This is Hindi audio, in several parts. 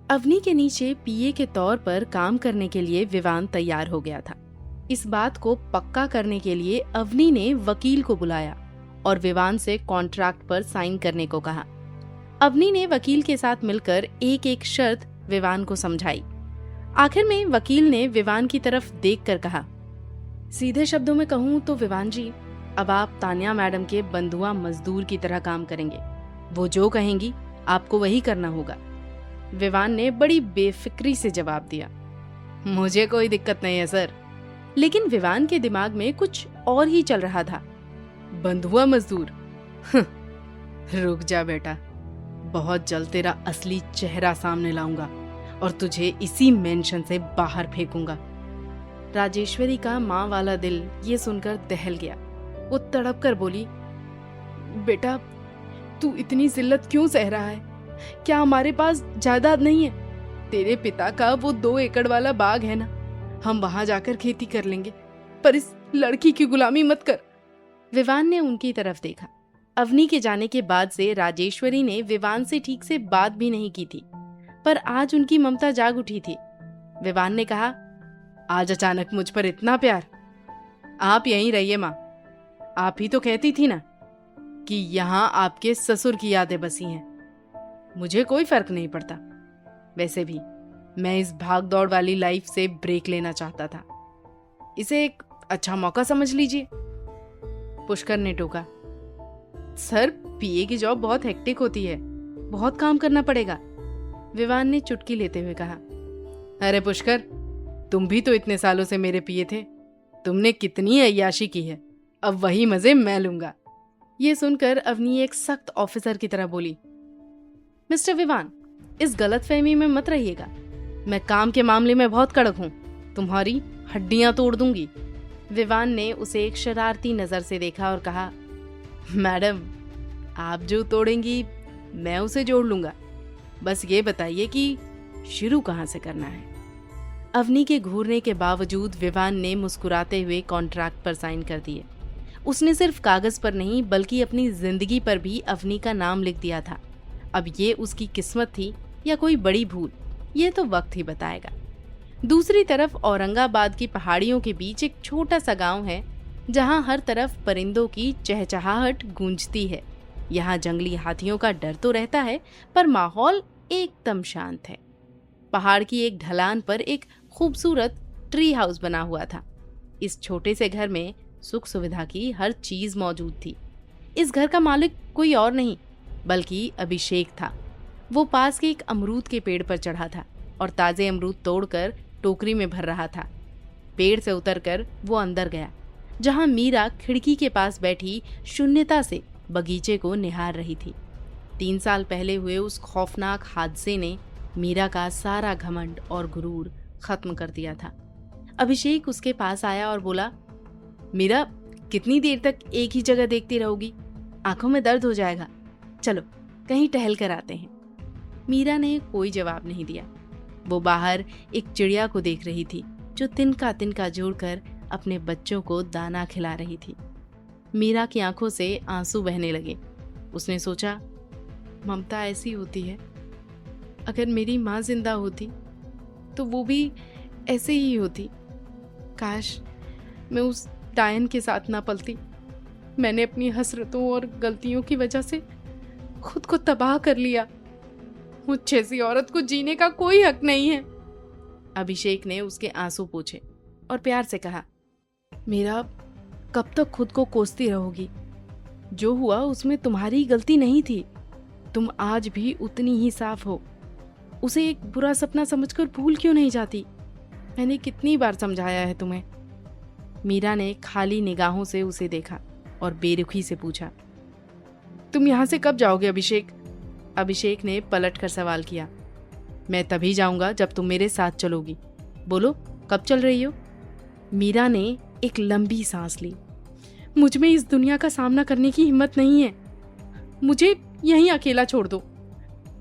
अवनी के नीचे पीए के तौर पर काम करने के लिए विवान तैयार हो गया था। इस बात को पक्का करने के लिए अवनी ने वकील को बुलाया और विवान से कॉन्ट्रैक्ट पर साइन करने को कहा। अवनी ने वकील के साथ मिलकर एक एक शर्त विवान को समझाई। आखिर में वकील ने विवान की तरफ देखकर कहा, सीधे शब्दों में कहूँ तो विवान जी, अब आप तान्या मैडम के बंधुआ मजदूर की तरह काम करेंगे। वो जो कहेंगी आपको वही करना होगा। विवान ने बड़ी बेफिक्री से जवाब दिया, मुझे कोई दिक्कत नहीं है सर। लेकिन विवान के दिमाग में कुछ और ही चल रहा था। बंधुआ मजदूर? रुक जा बेटा, बहुत जल्द तेरा असली चेहरा सामने लाऊंगा और तुझे इसी मेंशन से बाहर फेंकूंगा। राजेश्वरी का माँ वाला दिल ये सुनकर दहल गया। वो तड़प कर बोली, बेटा तू इतनी जिल्लत क्यों सह रहा है? क्या हमारे पास जायदाद नहीं है? तेरे पिता का वो 2 एकड़ वाला बाग है ना, हम वहां जाकर खेती कर लेंगे, पर इस लड़की की गुलामी मत कर। विवान ने उनकी तरफ देखा। अवनी के जाने के बाद से राजेश्वरी ने विवान से ठीक से बात भी नहीं की थी, पर आज उनकी ममता जाग उठी थी। विवान ने कहा, आज अचानक मुझ पर इतना प्यार? आप यहीं रहिए माँ, आप ही तो कहती थी ना कि यहाँ आपके ससुर की यादें बसी हैं। मुझे कोई फर्क नहीं पड़ता। वैसे भी मैं इस भाग दौड़ वाली लाइफ से ब्रेक लेना चाहता था। इसे एक अच्छा मौका समझ लीजिए। पुष्कर ने टोका, सर पीए की जॉब बहुत हेक्टिक होती है, बहुत काम करना पड़ेगा। विवान ने चुटकी लेते हुए कहा, अरे पुष्कर, तुम भी तो इतने सालों से मेरे पीए थे। तुमने कितनी अय्याशी की है, अब वही मजे मैं लूंगा। ये सुनकर अवनी एक सख्त ऑफिसर की तरह बोली, मिस्टर विवान, इस गलतफहमी में मत रहिएगा। मैं काम के मामले में बहुत कड़क हूँ, तुम्हारी हड्डियां तोड़ दूंगी। विवान ने उसे एक शरारती नजर से देखा और कहा, मैडम आप जो तोड़ेंगी मैं उसे जोड़ लूंगा। बस ये बताइए कि शुरू कहाँ से करना है। अवनी के घूरने के बावजूद विवान ने मुस्कुराते हुए कॉन्ट्रैक्ट पर साइन कर दिए। उसने सिर्फ कागज पर नहीं बल्कि अपनी जिंदगी पर भी अवनी का नाम लिख दिया था। अब ये उसकी किस्मत थी या कोई बड़ी भूल, ये तो वक्त ही बताएगा। दूसरी तरफ औरंगाबाद की पहाड़ियों के बीच एक छोटा सा गांव है जहां हर तरफ परिंदों की चहचहाहट गूंजती है। यहाँ जंगली हाथियों का डर तो रहता है, पर माहौल एकदम शांत है। पहाड़ की एक ढलान पर एक खूबसूरत ट्री हाउस बना हुआ था। इस छोटे से घर में सुख सुविधा की हर चीज मौजूद थी। इस घर का मालिक कोई और नहीं बल्कि अभिषेक था। वो पास के एक अमरूद के पेड़ पर चढ़ा था और ताजे अमरूद तोड़कर टोकरी में भर रहा था। पेड़ से उतरकर वो अंदर गया, जहां मीरा खिड़की के पास बैठी शून्यता से बगीचे को निहार रही थी। 3 साल पहले हुए उस खौफनाक हादसे ने मीरा का सारा घमंड और गुरूर खत्म कर दिया था। अभिषेक उसके पास आया और बोला, मीरा कितनी देर तक एक ही जगह देखती रहोगी? आंखों में दर्द हो जाएगा, चलो कहीं टहल कर आते हैं। मीरा ने कोई जवाब नहीं दिया। वो बाहर एक चिड़िया को देख रही थी जो तिनका तिनका जोड़कर अपने बच्चों को दाना खिला रही थी। मीरा की आंखों से आंसू बहने लगे। उसने सोचा, ममता ऐसी होती है, अगर मेरी माँ जिंदा होती तो वो भी ऐसे ही होती। काश मैं उस डायन के साथ ना पलती। मैंने अपनी हसरतों और गलतियों की वजह से खुद को तबाह कर लिया। मुझ जैसी औरत को जीने का कोई हक नहीं है। अभिषेक ने उसके आंसू पोंछे और प्यार से कहा, मेरा कब तक खुद को कोसती रहोगी? जो हुआ उसमें तुम्हारी गलती नहीं थी। तुम आज भी उतनी ही साफ हो। उसे एक बुरा सपना समझकर भूल क्यों नहीं जाती? मैंने कितनी बार समझाया है तुम्हें। मीरा ने खाली निगाहों से उसे देखा और बेरुखी से पूछा, तुम यहाँ से कब जाओगे अभिषेक? अभिषेक ने पलट कर सवाल किया। मैं तभी जाऊंगा जब तुम मेरे साथ चलोगी। बोलो कब चल रही हो? मीरा ने एक लंबी सांस ली। मुझ में इस दुनिया का सामना करने की हिम्मत नहीं है। मुझे यहीं अकेला छोड़ दो।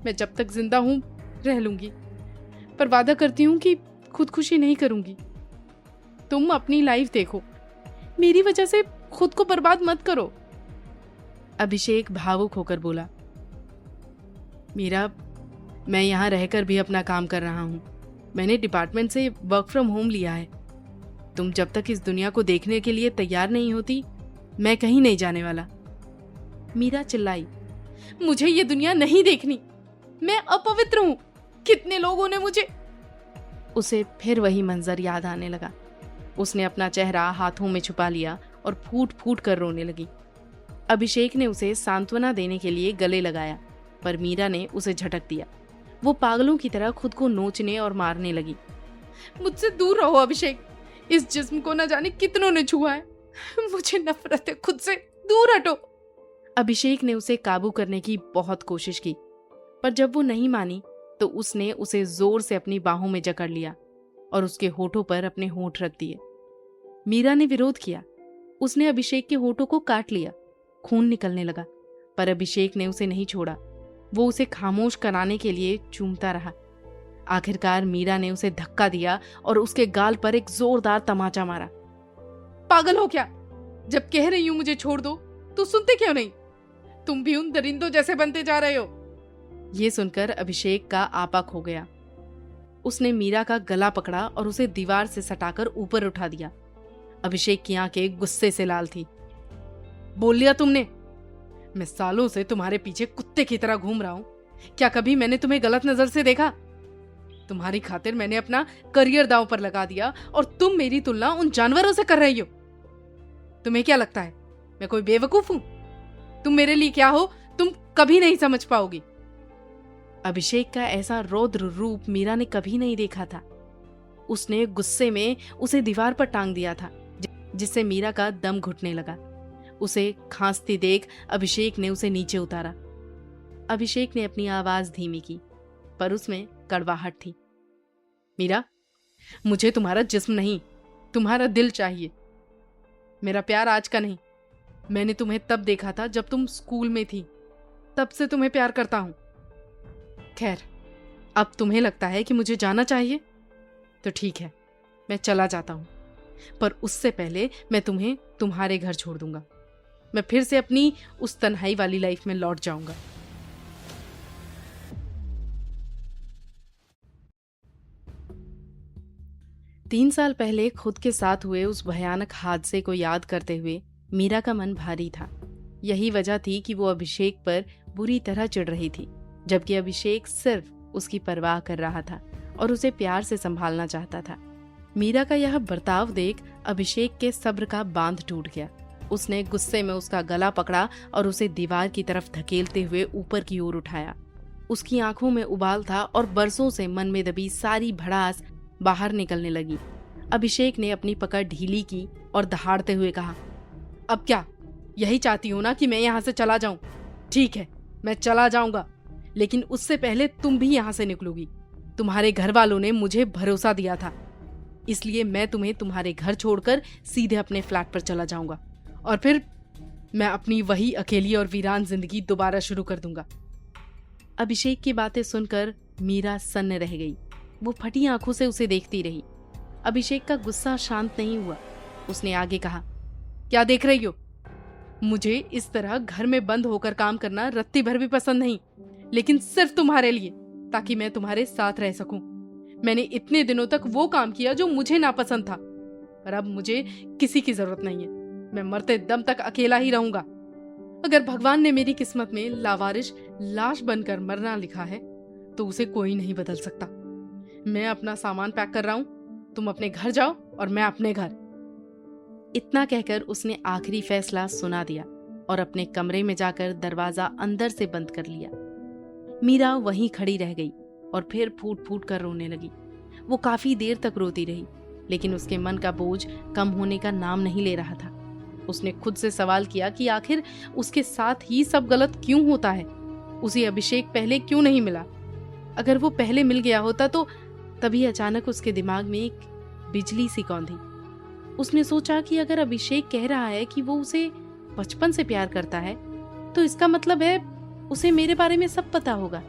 मैं जब तक जिंदा हूं रह लूंगी, पर वादा करती हूं कि खुदकुशी नहीं करूंगी। तुम अपनी लाइफ देखो, मेरी वजह से खुद को बर्बाद मत करो। अभिषेक भावुक होकर बोला, मीरा मैं यहाँ रहकर भी अपना काम कर रहा हूँ। मैंने डिपार्टमेंट से वर्क फ्रॉम होम लिया है। तुम जब तक इस दुनिया को देखने के लिए तैयार नहीं होती, मैं कहीं नहीं जाने वाला। मीरा चिल्लाई, मुझे ये दुनिया नहीं देखनी। मैं अपवित्र हूँ। कितने लोगों ने मुझे। उसे फिर वही मंजर याद आने लगा। उसने अपना चेहरा हाथों में छुपा लिया और फूट फूट कर रोने लगी। अभिषेक ने उसे सांत्वना देने के लिए गले लगाया, पर मीरा ने उसे झटक दिया। वो पागलों की तरह खुद को नोचने और मारने लगी। मुझसे दूर रहो अभिषेक। इस जिस्म को न जाने कितनों ने छुआ है। मुझे नफरत है खुद से। दूर हटो। अभिषेक ने उसे काबू करने की बहुत कोशिश की, पर जब वो नहीं मानी तो उसने उसे जोर से अपनी बाहों में जकड़ लिया और उसके होठों पर अपने होंठ रख दिए। मीरा ने विरोध किया। उसने अभिषेक के होठों को काट लिया। खून निकलने लगा, पर अभिषेक ने उसे नहीं छोड़ा। वो उसे खामोश कराने के लिए चूमता रहा। आखिरकार मीरा ने उसे धक्का दिया और उसके गाल पर एक जोरदार तमाचा मारा। पागल हो क्या? जब कह रही हूं मुझे छोड़ दो तो सुनते क्यों नहीं? तुम भी उन दरिंदों जैसे बनते जा रहे हो। ये सुनकर अभिषेक का आपा खो गया। उसने मीरा का गला पकड़ा और उसे दीवार से सटाकर ऊपर उठा दिया। अभिषेक की आंखें गुस्से से लाल थी। बोल लिया तुमने? मैं सालों से तुम्हारे पीछे कुत्ते की तरह घूम रहा हूं। क्या कभी मैंने तुम्हें गलत नजर से देखा? तुम्हारी खातिर मैंने अपना करियर दांव पर लगा दिया और तुम मेरी तुलना उन जानवरों से कर रही हो। तुम्हें क्या लगता है मैं कोई बेवकूफ हूं? तुम मेरे लिए क्या हो तुम कभी नहीं समझ पाओगी। अभिषेक का ऐसा रौद्र रूप मीरा ने कभी नहीं देखा था। उसने गुस्से में उसे दीवार पर टांग दिया था, जिससे मीरा का दम घुटने लगा। उसे खांसती देख अभिषेक ने उसे नीचे उतारा। अभिषेक ने अपनी आवाज धीमी की, पर उसमें कड़वाहट थी। मीरा, मुझे तुम्हारा जिस्म नहीं, तुम्हारा दिल चाहिए। मेरा प्यार आज का नहीं। मैंने तुम्हें तब देखा था जब तुम स्कूल में थी। तब से तुम्हें प्यार करता हूं। खैर, अब तुम्हें लगता है कि मुझे जाना चाहिए तो ठीक है, मैं चला जाता हूं। पर उससे पहले मैं तुम्हें तुम्हारे घर छोड़ दूंगा। मैं फिर से अपनी उस तन्हाई वाली लाइफ में लौट जाऊंगा। तीन साल पहले खुद के साथ हुए उस भयानक हादसे को याद करते हुए मीरा का मन भारी था। यही वजह थी कि वो अभिषेक पर बुरी तरह चिढ़ रही थी, जबकि अभिषेक सिर्फ उसकी परवाह कर रहा था और उसे प्यार से संभालना चाहता था। मीरा का यह बर्ताव देख अभिषेक के सब्र का बांध टूट गया। उसने गुस्से में उसका गला पकड़ा और उसे दीवार की तरफ धकेलते हुए ऊपर की ओर उठाया। उसकी आंखों में उबाल था और बरसों से मन में दबी सारी भड़ास बाहर निकलने लगी। अभिषेक ने अपनी पकड़ ढीली की और दहाड़ते हुए कहा, अब क्या यही चाहती हो ना कि मैं यहाँ से चला जाऊं? ठीक है, मैं चला जाऊंगा, लेकिन उससे पहले तुम भी यहाँ से निकलोगी। तुम्हारे घर वालों ने मुझे भरोसा दिया था, इसलिए मैं तुम्हें तुम्हारे घर छोड़कर सीधे अपने फ्लैट पर चला जाऊंगा और फिर मैं अपनी वही अकेली और वीरान जिंदगी दोबारा शुरू कर दूंगा। अभिषेक की बातें सुनकर मीरा सन्न रह गई। वो फटी आंखों से उसे देखती रही। अभिषेक का गुस्सा शांत नहीं हुआ। उसने आगे कहा, क्या देख रही हो? मुझे इस तरह घर में बंद होकर काम करना रत्ती भर भी पसंद नहीं, लेकिन सिर्फ तुम्हारे लिए, ताकि मैं तुम्हारे साथ रह सकूं। मैंने इतने दिनों तक वो काम किया जो मुझे नापसंद था, पर अब मुझे किसी की जरूरत नहीं है। मैं मरते दम तक अकेला ही रहूंगा। अगर भगवान ने मेरी किस्मत में लावारिश लाश बनकर मरना लिखा है तो उसे कोई नहीं बदल सकता। मैं अपना सामान पैक कर रहा हूं, तुम अपने घर जाओ और मैं अपने घर। इतना कहकर उसने आखिरी फैसला सुना दिया और अपने कमरे में जाकर दरवाजा अंदर से बंद कर लिया। मीरा वहीं खड़ी रह गई और फिर फूट फूट कर रोने लगी। वो काफी देर तक रोती रही, लेकिन उसके मन का बोझ कम होने का नाम नहीं ले रहा था। उसने खुद से सवाल किया कि आखिर उसके साथ ही सब गलत क्यों होता है। उसे अभिषेक पहले क्यों नहीं मिला? अगर वो पहले मिल गया होता तो तभी अचानक उसके दिमाग में एक बिजली सी कौंधी। उसने सोचा कि अगर अभिषेक कह रहा है कि वो उसे बचपन से प्यार करता है तो इसका मतलब है उसे मेरे बारे में सब पता होगा।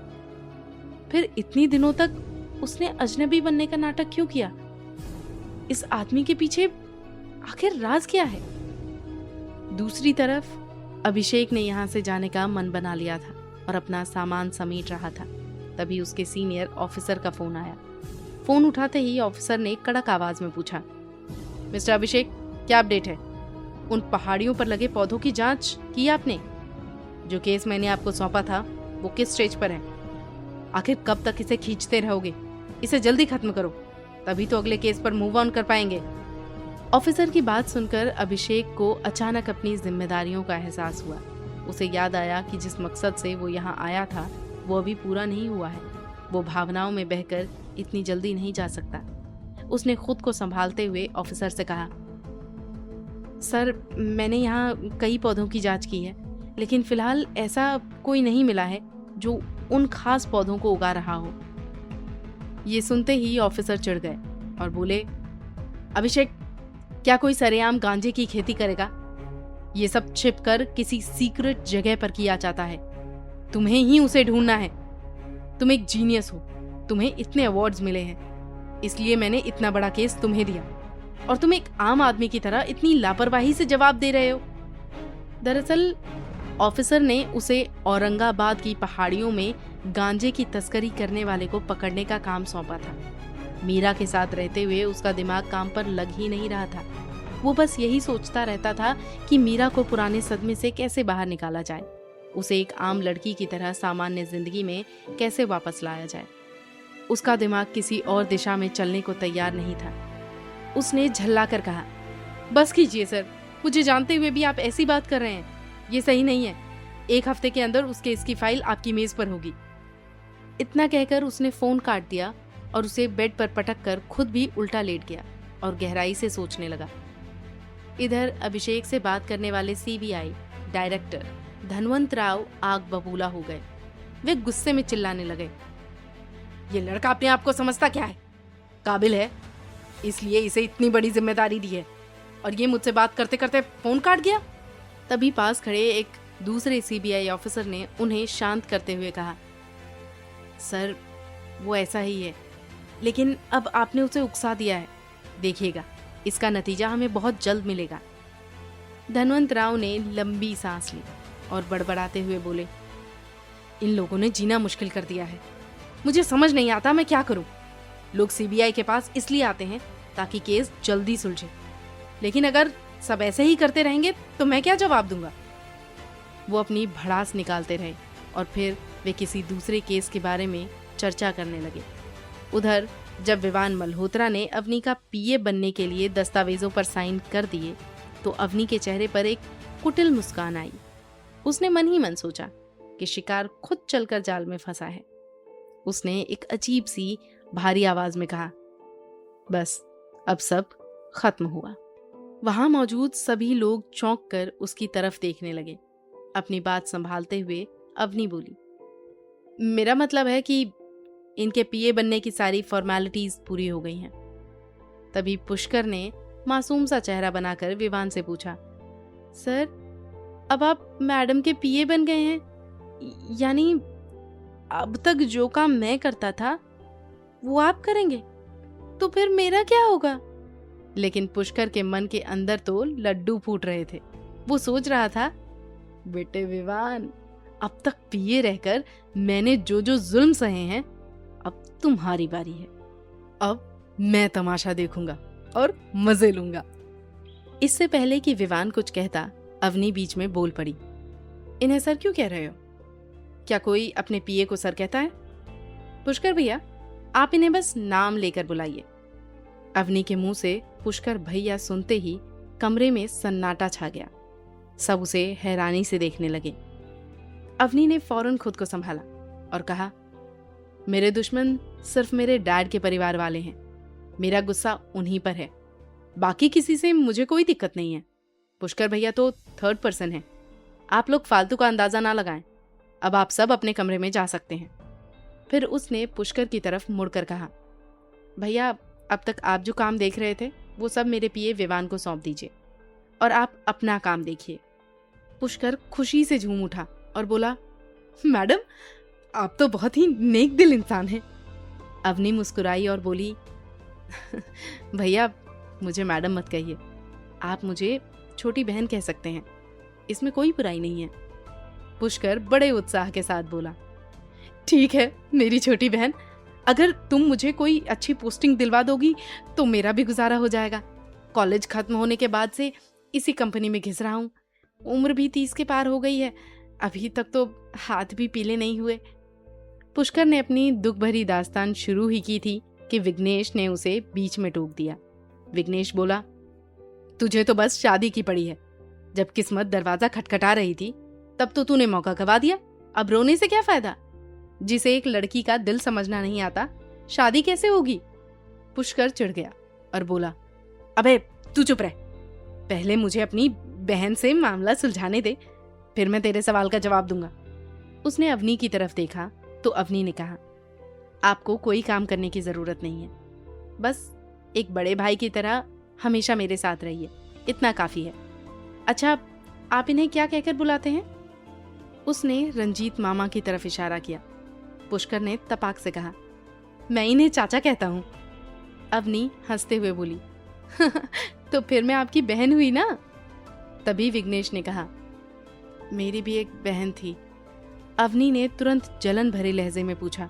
फिर इतनी दिनों तक उसने अजनबी बनने का नाटक क्यों किया? इस आदमी के पीछे आखिर राज क्या है? दूसरी तरफ अभिषेक ने यहाँ से जाने का मन बना लिया था और अपना सामान समेट रहा था। तभी उसके सीनियर ऑफिसर का फोन आया। फोन उठाते ही ऑफिसर ने कड़क आवाज में पूछा, मिस्टर अभिषेक, क्या अपडेट है? उन पहाड़ियों पर लगे पौधों की जांच की आपने? जो केस मैंने आपको सौंपा था वो किस स्टेज पर है? आखिर कब तक इसे खींचते रहोगे? इसे जल्दी खत्म करो, तभी तो अगले केस पर मूव ऑन कर पाएंगे। ऑफिसर की बात सुनकर अभिषेक को अचानक अपनी जिम्मेदारियों का एहसास हुआ। उसे याद आया कि जिस मकसद से वो यहाँ आया था वो अभी पूरा नहीं हुआ है। वो भावनाओं में बहकर इतनी जल्दी नहीं जा सकता। उसने खुद को संभालते हुए ऑफिसर से कहा, सर, मैंने यहाँ कई पौधों की जांच की है, लेकिन फिलहाल ऐसा कोई नहीं मिला है जो उन खास पौधों को उगा रहा हो। ये सुनते ही ऑफिसर चिढ़ गए और बोले, अभिषेक, क्या कोई सरेआम गांजे की खेती करेगा? ये सब छिपकर किसी सीक्रेट जगह पर किया जाता है। तुम्हें ही उसे ढूंढना है। तुम एक जीनियस हो, तुम्हें इतने अवार्ड्स मिले हैं, इसलिए मैंने इतना बड़ा केस तुम्हें दिया, और तुम एक आम आदमी की तरह इतनी लापरवाही से जवाब दे रहे हो। दरअसल ऑफिसर ने उसे औरंगाबाद की पहाड़ियों में गांजे की तस्करी करने वाले को पकड़ने का काम सौंपा था। मीरा के साथ रहते हुए उसका दिमाग काम पर लग ही नहीं रहा था। वो बस यही सोचता रहता था कि मीरा को पुराने सदमे से कैसे बाहर निकाला जाए, उसे एक आम लड़की की तरह सामान्य जिंदगी में कैसे वापस लाया जाए। उसका दिमाग किसी और दिशा में चलने को तैयार नहीं था। उसने झल्ला कर कहा, बस कीजिए सर, मुझे जानते हुए भी आप ऐसी बात कर रहे हैं, ये सही नहीं है। 1 हफ्ते के अंदर उस केस की फाइल आपकी मेज पर होगी। इतना कहकर उसने फोन काट दिया और उसे बेड पर पटक कर खुद भी उल्टा लेट गया और गहराई से सोचने लगा। इधर अभिषेक से बात करने वाले सीबीआई डायरेक्टर धनवंत राव आग बबूला हो गए। वे गुस्से में चिल्लाने लगे, ये लड़का अपने आप को समझता क्या है? काबिल है, इसलिए इसे इतनी बड़ी जिम्मेदारी दी है, और ये मुझसे बात करते करते फोन काट गया। तभी पास खड़े एक दूसरे सीबीआई ऑफिसर ने उन्हें शांत करते हुए कहा, सर, वो ऐसा ही है, लेकिन अब आपने उसे उकसा दिया है। देखिएगा, इसका नतीजा हमें बहुत जल्द मिलेगा। धनवंत राव ने लंबी सांस ली और बड़बड़ाते हुए बोले, इन लोगों ने जीना मुश्किल कर दिया है। मुझे समझ नहीं आता मैं क्या करूं। लोग सीबीआई के पास इसलिए आते हैं ताकि केस जल्दी सुलझे, लेकिन अगर सब ऐसे ही करते रहेंगे तो मैं क्या जवाब दूंगा। वो अपनी भड़ास निकालते रहे और फिर वे किसी दूसरे केस के बारे में चर्चा करने लगे। उधर जब विवान मल्होत्रा ने अवनी का पीए बनने के लिए दस्तावेजों पर साइन कर दिए तो अवनी के चेहरे पर एक कुटिल मुस्कान आई। उसने मन ही मन सोचा कि शिकार खुद चलकर जाल में फंसा है। उसने एक अजीब सी भारी आवाज में कहा, बस अब सब खत्म हुआ। वहां मौजूद सभी लोग चौंक कर उसकी तरफ देखने लगे। अपनी बात संभालते हुए अवनी बोली, मेरा मतलब है कि इनके पीए बनने की सारी फॉर्मेलिटीज पूरी हो गई हैं। तभी पुष्कर ने मासूम सा चेहरा बनाकर विवान से पूछा, सर, अब आप मैडम के पीए बन गए हैं? यानी अब तक जो काम मैं करता था वो आप करेंगे? तो फिर मेरा क्या होगा? लेकिन पुष्कर के मन के अंदर तो लड्डू फूट रहे थे। वो सोच रहा था, बेटे विवान, अब तक पीए रहकर मैंने जो जो जुल्म सहे हैं, अब तुम्हारी बारी है। अब मैं तमाशा देखूंगा और मजे लूंगा। इससे पहले कि विवान कुछ कहता, अवनी बीच में बोल पड़ी, इन्हें सर क्यों कह रहे हो? क्या कोई अपने पीए को सर कहता है? पुष्कर भैया, आप इन्हें बस नाम लेकर बुलाइए। अवनी के मुंह से पुष्कर भैया सुनते ही कमरे में सन्नाटा छा गया। सब उसे हैरानी से देखने लगे। अवनी ने फौरन खुद को संभाला और कहा, मेरे दुश्मन सिर्फ मेरे डैड के परिवार वाले हैं। मेरा गुस्सा उन्हीं पर है, बाकी किसी से मुझे कोई दिक्कत नहीं है। पुष्कर भैया तो थर्ड पर्सन है। आप लोग फालतू का अंदाजा ना लगाएं। अब आप सब अपने कमरे में जा सकते हैं। फिर उसने पुष्कर की तरफ मुड़कर कहा, भैया, अब तक आप जो काम देख रहे थे वो सब मेरे पीए विवान को सौंप दीजिए और आप अपना काम देखिए। पुष्कर खुशी से झूम उठा और बोला, मैडम, आप तो बहुत ही नेक दिल इंसान हैं। अवनी मुस्कुराई और बोली, भैया, मुझे मैडम मत कहिए, आप मुझे छोटी बहन कह सकते हैं, इसमें कोई बुराई नहीं है। पुष्कर बड़े उत्साह के साथ बोला, ठीक है मेरी छोटी बहन, अगर तुम मुझे कोई अच्छी पोस्टिंग दिलवा दोगी तो मेरा भी गुजारा हो जाएगा। कॉलेज खत्म होने के बाद से इसी कंपनी में घिस रहा हूँ। उम्र भी 30 के पार हो गई है, अभी तक तो हाथ भी पीले नहीं हुए। पुष्कर ने अपनी दुख भरी दास्तान शुरू ही की थी कि विघ्नेश ने उसे बीच में टोक दिया। विघ्नेश बोला, तुझे तो बस शादी की पड़ी है। जब किस्मत दरवाजा खटखटा रही थी तब तो तूने मौका गवा दिया, अब रोने से क्या फायदा? जिसे एक लड़की का दिल समझना नहीं आता, शादी कैसे होगी? पुष्कर चिढ़ गया और बोला, अबे तू चुप रह, पहले मुझे अपनी बहन से मामला सुलझाने दे, फिर मैं तेरे सवाल का जवाब दूंगा। उसने अवनी की तरफ देखा तो अवनी ने कहा, आपको कोई काम करने की जरूरत नहीं है, बस एक बड़े भाई की तरह हमेशा मेरे साथ रहिए, इतना काफी है। अच्छा, आप इन्हें क्या कहकर बुलाते हैं? उसने रंजीत मामा की तरफ इशारा किया। पुष्कर ने तपाक से कहा, मैं इन्हें चाचा कहता हूँ। अवनी हंसते हुए बोली, तो फिर मैं आपकी बहन हुई ना? तभी विघ्नेश ने कहा, मेरी भी एक बहन थी। अवनी ने तुरंत जलन भरे लहजे में पूछा,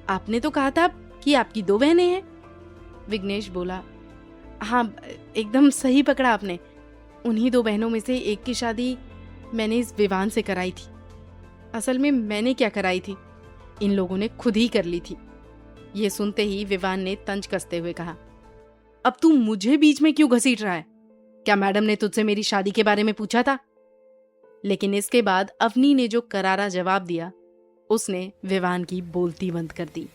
आपने तो कहा था कि आपकी 2 बहनें हैं। विघ्नेश बोला, हाँ एकदम सही पकड़ा आपने, उन्हीं 2 बहनों में से एक की शादी मैंने इस विवान से कराई थी। असल में मैंने क्या कराई थी, इन लोगों ने खुद ही कर ली थी। ये सुनते ही विवान ने तंज कसते हुए कहा, अब तू मुझे बीच में क्यों घसीट रहा है? क्या मैडम ने तुझसे मेरी शादी के बारे में पूछा था? लेकिन इसके बाद अवनी ने जो करारा जवाब दिया, उसने विवान की बोलती बंद कर दी।